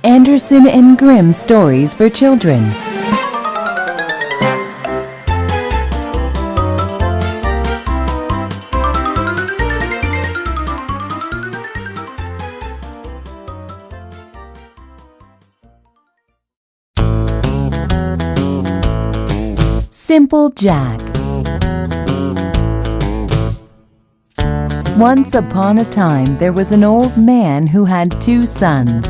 Anderson and Grimm stories for children. Simple Jack. Once upon a time, there was an old man who had 2 sons.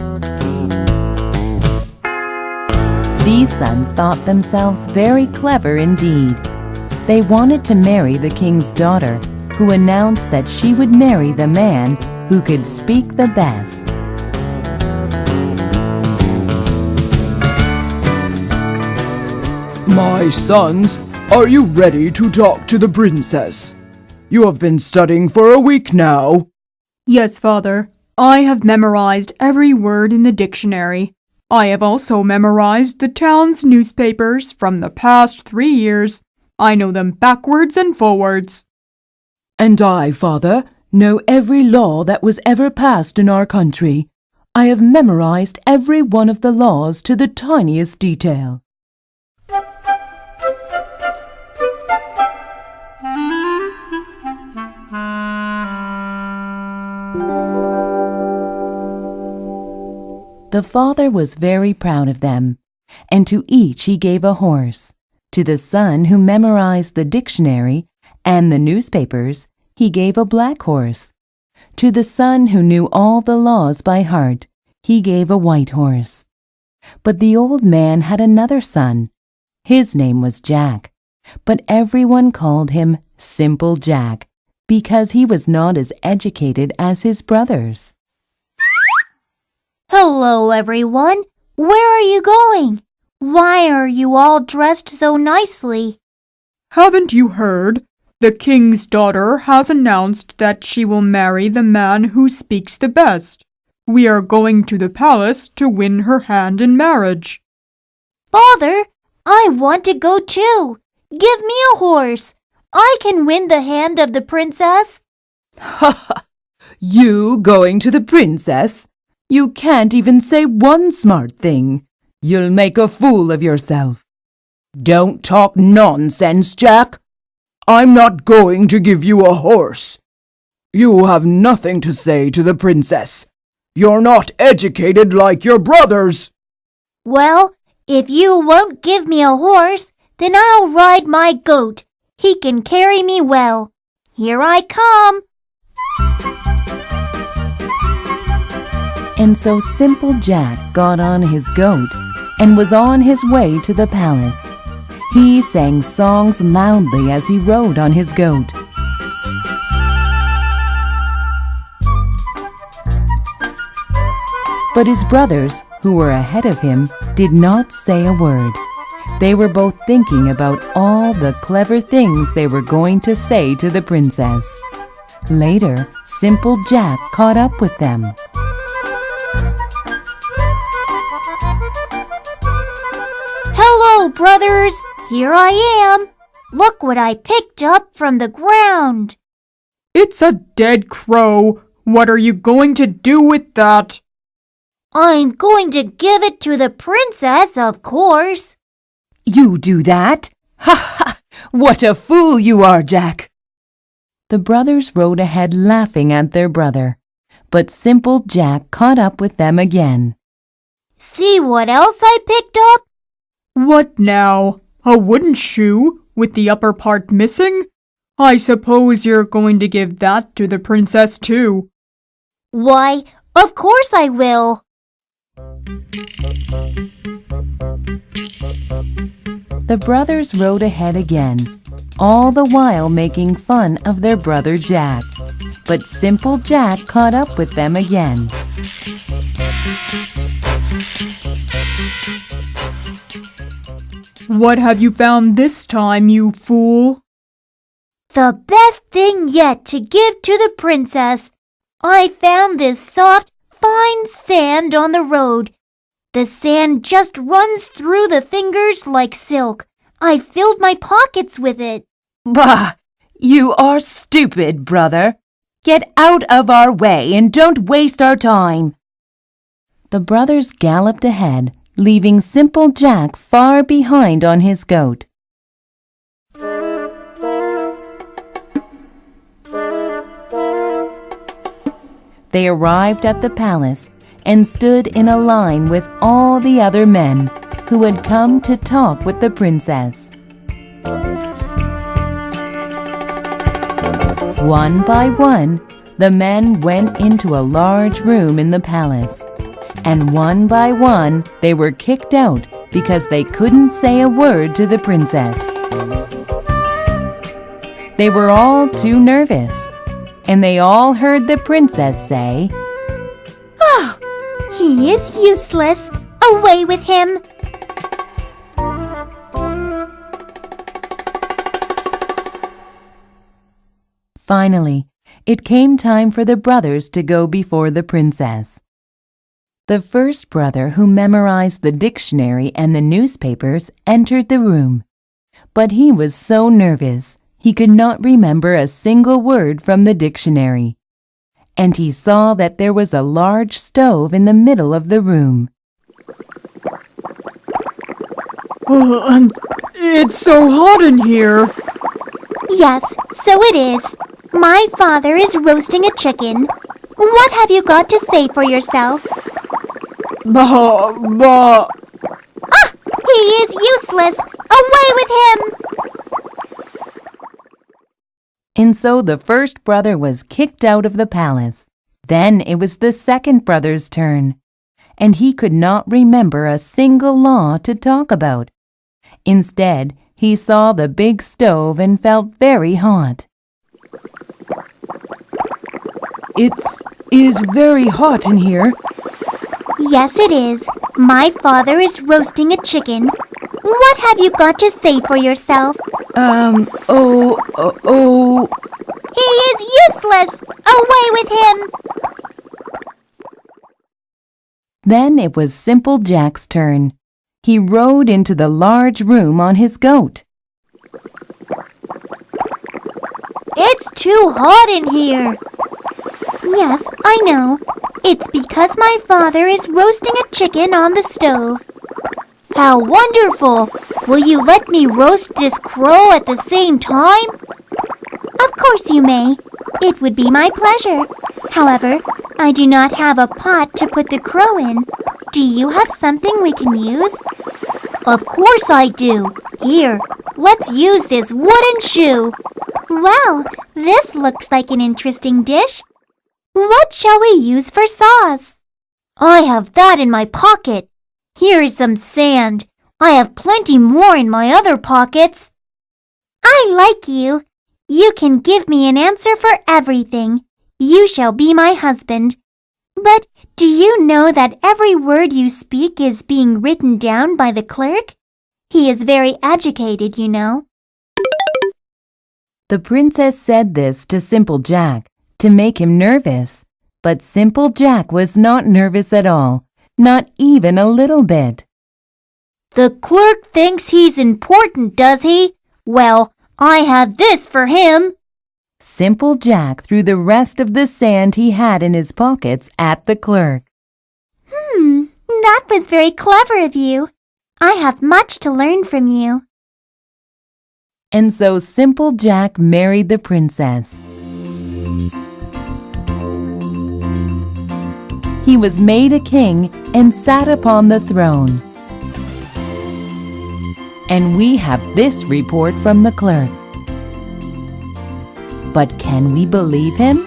These sons thought themselves very clever indeed. They wanted to marry the king's daughter, who announced that she would marry the man who could speak the best. My sons, are you ready to talk to the princess? You have been studying for a week now. Yes, Father. I have memorized every word in the dictionary. I have also memorized the town's newspapers from the past 3 years. I know them backwards and forwards. And I, Father, know every law that was ever passed in our country. I have memorized every one of the laws to the tiniest detail. The father was very proud of them, and to each he gave a horse. To the son who memorized the dictionary and the newspapers, he gave a black horse. To the son who knew all the laws by heart, he gave a white horse. But the old man had another son. His name was Jack, but everyone called him Simple Jack, because he was not as educated as his brothers. Hello, everyone. Where are you going? Why are you all dressed so nicely? Haven't you heard? The king's daughter has announced that she will marry the man who speaks the best. We are going to the palace to win her hand in marriage. Father, I want to go too. Give me a horse. I can win the hand of the princess. Ha ha! You going to the princess? You can't even say one smart thing. You'll make a fool of yourself. Don't talk nonsense, Jack. I'm not going to give you a horse. You have nothing to say to the princess. You're not educated like your brothers. Well, if you won't give me a horse, then I'll ride my goat. He can carry me well. Here I come. And so Simple Jack got on his goat and was on his way to the palace. He sang songs loudly as he rode on his goat. But his brothers, who were ahead of him, did not say a word. They were both thinking about all the clever things they were going to say to the princess. Later, Simple Jack caught up with them. Hello, brothers. Here I am. Look what I picked up from the ground. It's a dead crow. What are you going to do with that? I'm going to give it to the princess, of course. You do that? Ha ha! What a fool you are, Jack. The brothers rode ahead laughing at their brother, but Simple Jack caught up with them again. See what else I picked up? What now? A wooden shoe with the upper part missing? I suppose you're going to give that to the princess too. Why, of course I will. The brothers rode ahead again, all the while making fun of their brother Jack. But Simple Jack caught up with them again. What have you found this time, you fool? The best thing yet to give to the princess. I found this soft, fine sand on the road. The sand just runs through the fingers like silk. I filled my pockets with it. Bah! You are stupid, brother. Get out of our way and don't waste our time. The brothers galloped ahead, leaving Simple Jack far behind on his goat. They arrived at the palace and stood in a line with all the other men who had come to talk with the princess. One by one, the men went into a large room in the palace, and one by one they were kicked out because they couldn't say a word to the princess. They were all too nervous, and they all heard the princess say, "Oh, he is useless. Away with him." Finally, it came time for the brothers to go before the princess. The first brother, who memorized the dictionary and the newspapers, entered the room, but he was so nervous he could not remember a single word from the dictionary, and he saw that there was a large stove in the middle of the room. It's so hot in here. Yes, so it is. My father is roasting a chicken. What have you got to say for yourself? Bah. Ah! He is useless! Away with him! And so the first brother was kicked out of the palace. Then it was the second brother's turn, and he could not remember a single law to talk about. Instead, he saw the big stove and felt very hot. It is very hot in here. Yes, it is. My father is roasting a chicken. What have you got to say for yourself? He is useless! Away with him! Then it was Simple Jack's turn. He rode into the large room on his goat. It's too hot in here. Yes, I know. It's because my father is roasting a chicken on the stove. How wonderful! Will you let me roast this crow at the same time? Of course you may. It would be my pleasure. However, I do not have a pot to put the crow in. Do you have something we can use? Of course I do. Here, let's use this wooden shoe. Wow, this looks like an interesting dish. What shall we use for sauce? I have that in my pocket. Here is some sand. I have plenty more in my other pockets. I like you. You can give me an answer for everything. You shall be my husband. But do you know that every word you speak is being written down by the clerk? He is very educated, you know. The princess said this to Simple Jack to make him nervous, but Simple Jack was not nervous at all, not even a little bit. The clerk thinks he's important, does he? Well, I have this for him. Simple Jack threw the rest of the sand he had in his pockets at the clerk. That was very clever of you. I have much to learn from you. And so Simple Jack married the princess. He was made a king and sat upon the throne. And we have this report from the clerk. But can we believe him?